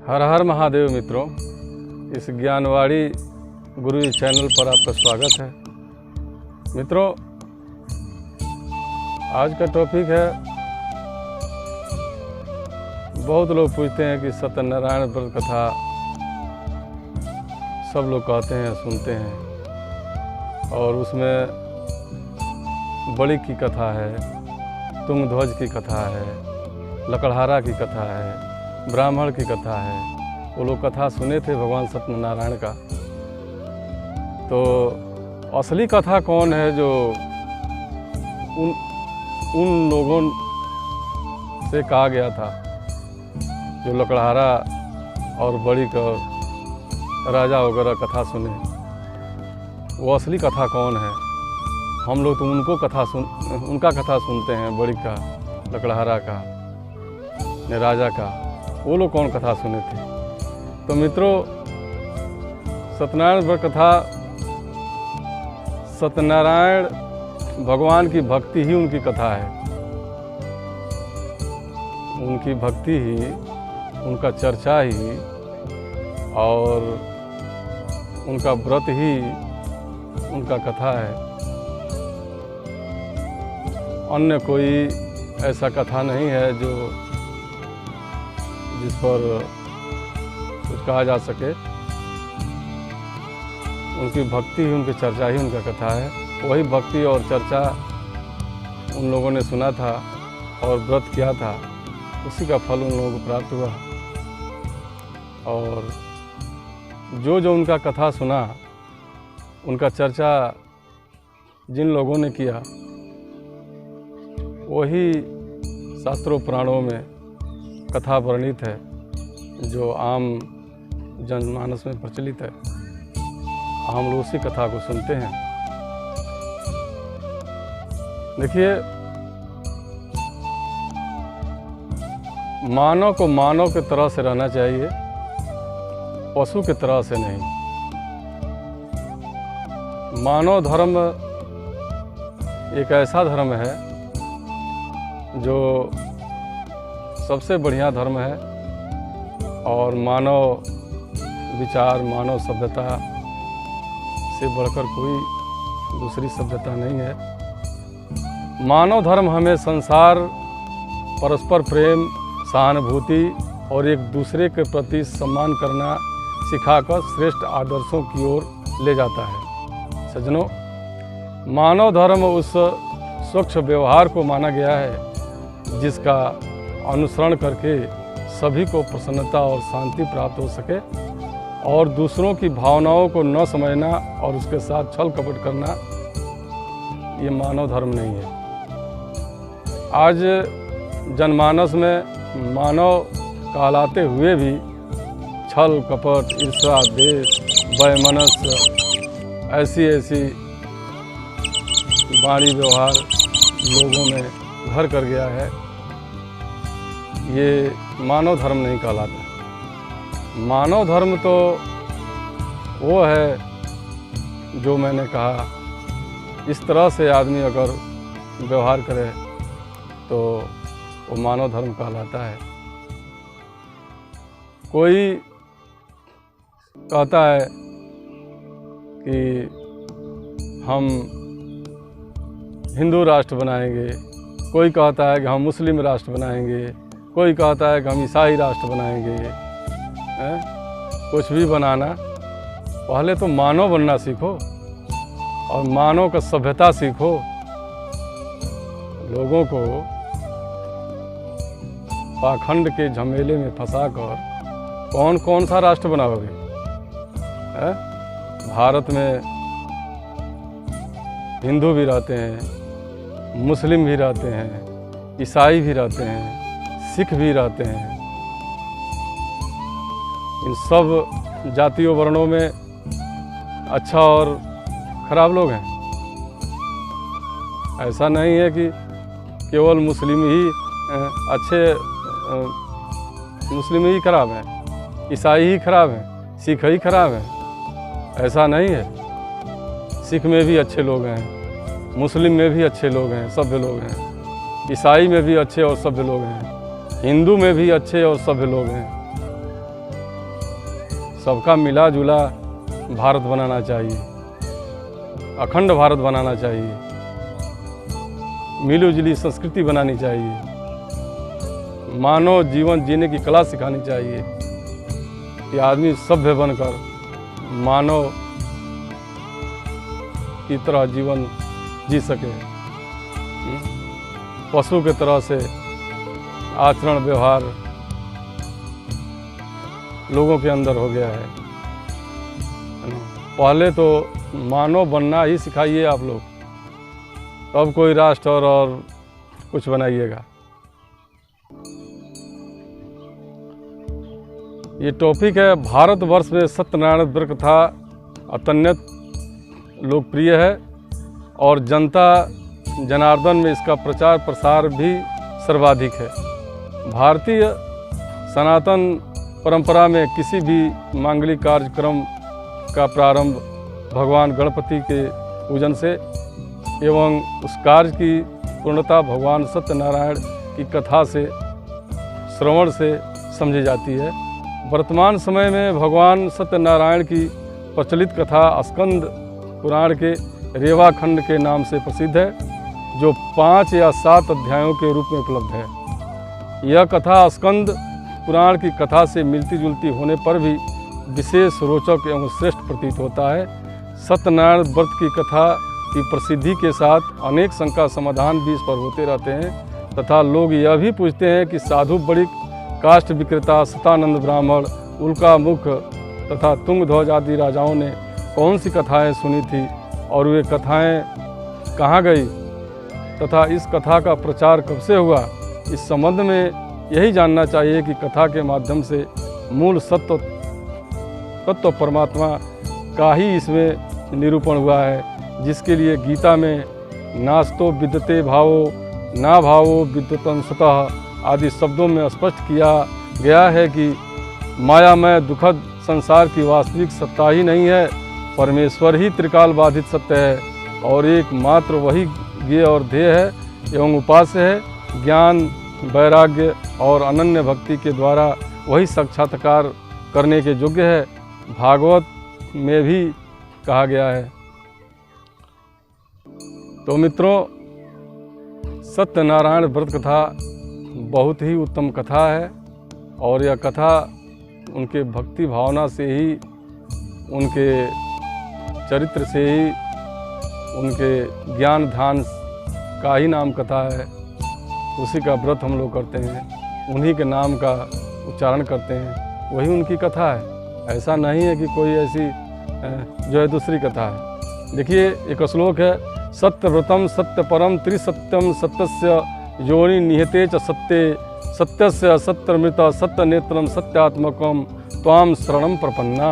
हर हर महादेव मित्रों, इस ज्ञानवाणी गुरु जी चैनल पर आपका स्वागत है। मित्रों, आज का टॉपिक है, बहुत लोग पूछते हैं कि सत्यनारायण व्रत कथा सब लोग कहते हैं, सुनते हैं, और उसमें बलि की कथा है, तुंगध्वज की कथा है, लकड़हारा की कथा है, ब्राह्मण की कथा है। वो लोग कथा सुने थे भगवान सत्यनारायण का। तो असली कथा कौन है जो उन लोगों से कहा गया था जो लकड़हारा और बलि का राजा वगैरह कथा सुने? वो असली कथा कौन है? हम लोग तो उनका कथा सुनते हैं, बलि का, लकड़हारा का, राजा का। वो लोग कौन कथा सुने थे? तो मित्रों, सत्यनारायण व्रत कथा, सत्यनारायण भगवान की भक्ति ही उनकी कथा है। उनकी भक्ति ही, उनका चर्चा ही और उनका व्रत ही उनका कथा है। अन्य कोई ऐसा कथा नहीं है जो जिस पर कुछ कहा जा सके। उनकी भक्ति ही, उनकी चर्चा ही उनका कथा है। वही भक्ति और चर्चा उन लोगों ने सुना था और व्रत किया था, उसी का फल उन लोगों को प्राप्त हुआ। और जो जो उनका कथा सुना, उनका चर्चा जिन लोगों ने किया, वही शास्त्रों पुराणों में कथा वर्णित है, जो आम जनमानस में प्रचलित है। हम लोग उसी कथा को सुनते हैं। देखिए, मानव को मानव की तरह से रहना चाहिए, पशु की तरह से नहीं। मानव धर्म एक ऐसा धर्म है जो सबसे बढ़िया धर्म है, और मानव विचार, मानव सभ्यता से बढ़कर कोई दूसरी सभ्यता नहीं है। मानव धर्म हमें संसार, परस्पर प्रेम, सहानुभूति और एक दूसरे के प्रति सम्मान करना सिखाकर श्रेष्ठ आदर्शों की ओर ले जाता है। सज्जनों, मानव धर्म उस स्वच्छ व्यवहार को माना गया है जिसका अनुसरण करके सभी को प्रसन्नता और शांति प्राप्त हो सके, और दूसरों की भावनाओं को न समझना और उसके साथ छल कपट करना, ये मानव धर्म नहीं है। आज जनमानस में मानव कहलाते हुए भी छल कपट, ईर्ष्या, द्वेष, वैमनस्य, ऐसी वाणी व्यवहार लोगों में भर कर गया है। ये मानव धर्म नहीं कहलाता। मानव धर्म तो वो है जो मैंने कहा, इस तरह से आदमी अगर व्यवहार करे तो वो मानव धर्म कहलाता है। कोई कहता है कि हम हिंदू राष्ट्र बनाएंगे, कोई कहता है कि हम मुस्लिम राष्ट्र बनाएंगे, कोई कहता है कि हम ईसाई राष्ट्र बनाएंगे। कुछ भी बनाना, पहले तो मानव बनना सीखो और मानव का सभ्यता सीखो। लोगों को पाखंड के झमेले में फंसाकर कौन कौन सा राष्ट्र बनाओगे? भारत में हिंदू भी रहते हैं, मुस्लिम भी रहते हैं, ईसाई भी रहते हैं, सिख भी रहते हैं। इन सब जातियों वर्णों में अच्छा और खराब लोग हैं। ऐसा नहीं है कि केवल मुस्लिम ही अच्छे, मुस्लिम ही खराब हैं, ईसाई ही खराब हैं, सिख ही खराब हैं। ऐसा नहीं है। सिख में भी अच्छे लोग हैं, मुस्लिम में भी अच्छे लोग हैं, सभ्य लोग हैं, ईसाई में भी अच्छे और सभ्य लोग हैं, हिंदू में भी अच्छे और सभ्य लोग हैं। सबका मिला जुला भारत बनाना चाहिए, अखंड भारत बनाना चाहिए, मिली-जुली संस्कृति बनानी चाहिए, मानव जीवन जीने की कला सिखानी चाहिए कि आदमी सभ्य बनकर मानव की तरह जीवन जी सके। पशु के तरह से आचरण व्यवहार लोगों के अंदर हो गया है। पहले तो मानव बनना ही सिखाइए आप लोग, तब कोई राष्ट्र और कुछ बनाइएगा। ये टॉपिक है भारतवर्ष में सत्यनारायण व्रत कथा अत्यंत लोकप्रिय है और जनता जनार्दन में इसका प्रचार प्रसार भी सर्वाधिक है। भारतीय सनातन परंपरा में किसी भी मांगलिक कार्यक्रम का प्रारंभ भगवान गणपति के पूजन से एवं उस कार्य की पूर्णता भगवान सत्यनारायण की कथा से श्रवण से समझी जाती है। वर्तमान समय में भगवान सत्यनारायण की प्रचलित कथा स्कंद पुराण के रेवा खंड के नाम से प्रसिद्ध है, जो 5 या 7 अध्यायों के रूप में उपलब्ध है। यह कथा स्कंद पुराण की कथा से मिलती जुलती होने पर भी विशेष रोचक एवं श्रेष्ठ प्रतीत होता है। सत्यनारायण व्रत की कथा की प्रसिद्धि के साथ अनेक शंका समाधान भी इस पर होते रहते हैं तथा लोग यह भी पूछते हैं कि साधु बड़िक, काष्ठ विक्रेता, सतानंद ब्राह्मण, उल्का मुख तथा तुंगध्वज आदि राजाओं ने कौन सी कथाएं सुनी थी और वे कथाएं कहाँ गई तथा इस कथा का प्रचार कब से हुआ। इस संबंध में यही जानना चाहिए कि कथा के माध्यम से मूल तत्व परमात्मा का ही इसमें निरूपण हुआ है, जिसके लिए गीता में नास्तो विद्यते भावो ना भावो विद्युतं स्वतः आदि शब्दों में स्पष्ट किया गया है कि मायामय दुखद संसार की वास्तविक सत्ता ही नहीं है, परमेश्वर ही त्रिकाल बाधित सत्य है और एकमात्र वही ज्ञेय और ध्येय है एवं उपास्य है। ज्ञान, वैराग्य और अनन्य भक्ति के द्वारा वही साक्षात्कार करने के योग्य है। भागवत में भी कहा गया है। तो मित्रों, सत्यनारायण व्रत कथा बहुत ही उत्तम कथा है और यह कथा उनके भक्ति भावना से ही, उनके चरित्र से ही, उनके ज्ञान ध्यान का ही नाम कथा है। उसी का व्रत हम लोग करते हैं, उन्हीं के नाम का उच्चारण करते हैं, वही उनकी कथा है। ऐसा नहीं है कि कोई ऐसी जो है दूसरी कथा है। देखिए, एक श्लोक है, सत्यव्रतम सत्यपरम त्रिसत्यम सत्यस्य योनि निहते च सत्ये सत्यस्य सत्यमृत सत्यनेत्रम सत्यात्मकम त्वाम शरणम प्रपन्ना।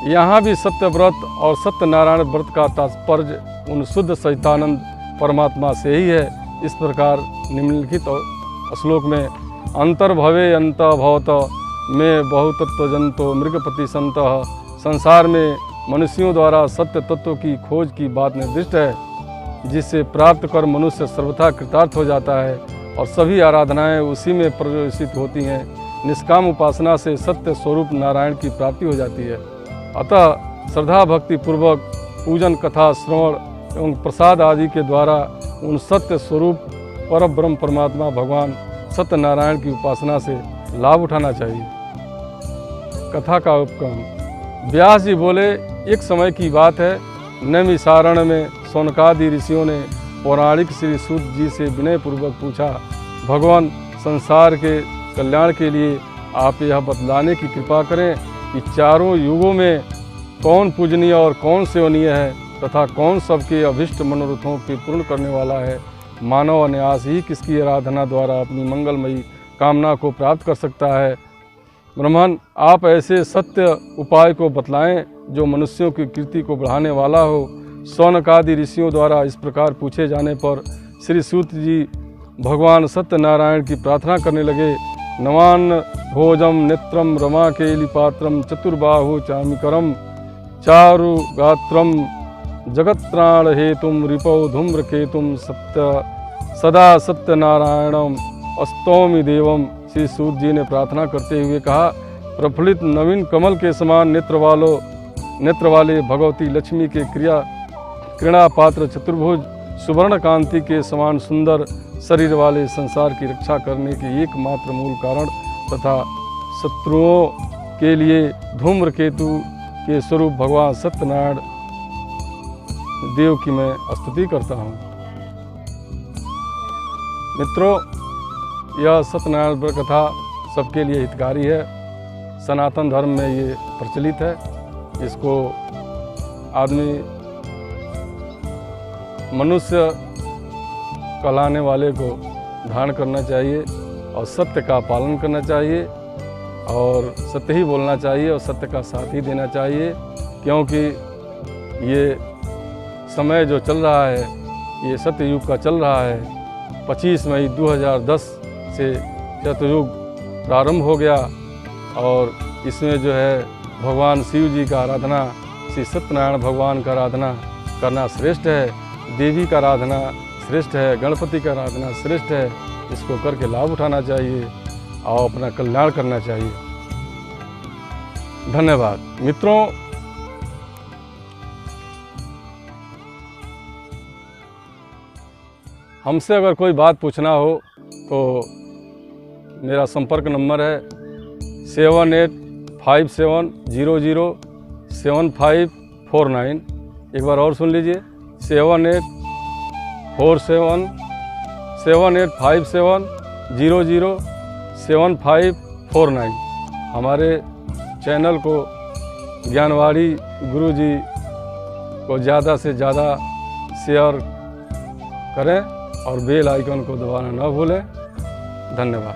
यहाँ भी सत्यव्रत और सत्यनारायण व्रत का तात्पर्य उन शुद्ध सच्चिदानंद परमात्मा से ही है। इस प्रकार निम्नलिखित श्लोक में अंतर्भवे अंत भवत में बहुतत्व जंतो मृगपति संत, संसार में मनुष्यों द्वारा सत्य तत्व की खोज की बात निर्दिष्ट है, जिससे प्राप्त कर मनुष्य सर्वथा कृतार्थ हो जाता है और सभी आराधनाएं उसी में प्रवेशित होती हैं। निष्काम उपासना से सत्य स्वरूप नारायण की प्राप्ति हो जाती है। अतः श्रद्धा भक्ति पूर्वक पूजन, कथा श्रवण एवं प्रसाद आदि के द्वारा उन सत्य स्वरूप परब्रह्म परमात्मा भगवान सत्यनारायण की उपासना से लाभ उठाना चाहिए। कथा का उपक्रम। व्यास जी बोले, एक समय की बात है, नैमिषारण्य में शौनकादि ऋषियों ने पौराणिक श्री सूत जी से विनयपूर्वक पूछा, भगवान, संसार के कल्याण के लिए आप यह बतलाने की कृपा करें कि चारों युगों में कौन पूजनीय और कौन सेवनीय है तथा कौन सबके अभिष्ट मनोरथों के पूर्ण करने वाला है। मानव अनायास ही किसकी आराधना द्वारा अपनी मंगलमयी कामना को प्राप्त कर सकता है। ब्रह्मन, आप ऐसे सत्य उपाय को बतलाएं जो मनुष्यों की कीर्ति को बढ़ाने वाला हो। शौनकादि ऋषियों द्वारा इस प्रकार पूछे जाने पर श्री सूत जी भगवान सत्यनारायण की प्रार्थना करने लगे। नवान भोजम नेत्रम रमा केलिपात्रम चतुर्बाहु चामिकरम चारु गात्रम जगत्राण हेतुम रिपौ धूम्र केतुम सत्य सदा सत्यनारायणम अस्तौमि देवम। श्री सूत जी ने प्रार्थना करते हुए कहा प्रफुल्लित नवीन कमल के समान नेत्र वाले भगवती लक्ष्मी के क्रीड़ा पात्र चतुर्भुज सुवर्ण कांति के समान सुंदर शरीर वाले संसार की रक्षा करने के एकमात्र मूल कारण तथा शत्रुओं के लिए धूम्रकेतु के स्वरूप भगवान सत्यनारायण देव की मैं स्तुति करता हूँ। मित्रों, यह सत्यनारायण व्रत कथा सबके लिए हितकारी है। सनातन धर्म में ये प्रचलित है। इसको आदमी मनुष्य कहलाने वाले को धारण करना चाहिए और सत्य का पालन करना चाहिए और सत्य ही बोलना चाहिए और सत्य का साथ ही देना चाहिए, क्योंकि ये समय जो चल रहा है ये सत्य युग का चल रहा है। 25 मई 2010 से सतयुग प्रारंभ हो गया और इसमें जो है भगवान शिव जी का आराधना, श्री सत्यनारायण भगवान का आराधना करना श्रेष्ठ है। देवी का आराधना श्रेष्ठ है, गणपति का आराधना श्रेष्ठ है। इसको करके लाभ उठाना चाहिए और अपना कल्याण करना चाहिए। धन्यवाद। मित्रों, हमसे अगर कोई बात पूछना हो तो मेरा संपर्क नंबर है 7857007549। एक बार और सुन लीजिए, 7847007549। हमारे चैनल को ज्ञानवाणी गुरुजी को ज़्यादा से ज़्यादा शेयर करें और बेल आइकन को दबाना न भूलें। धन्यवाद।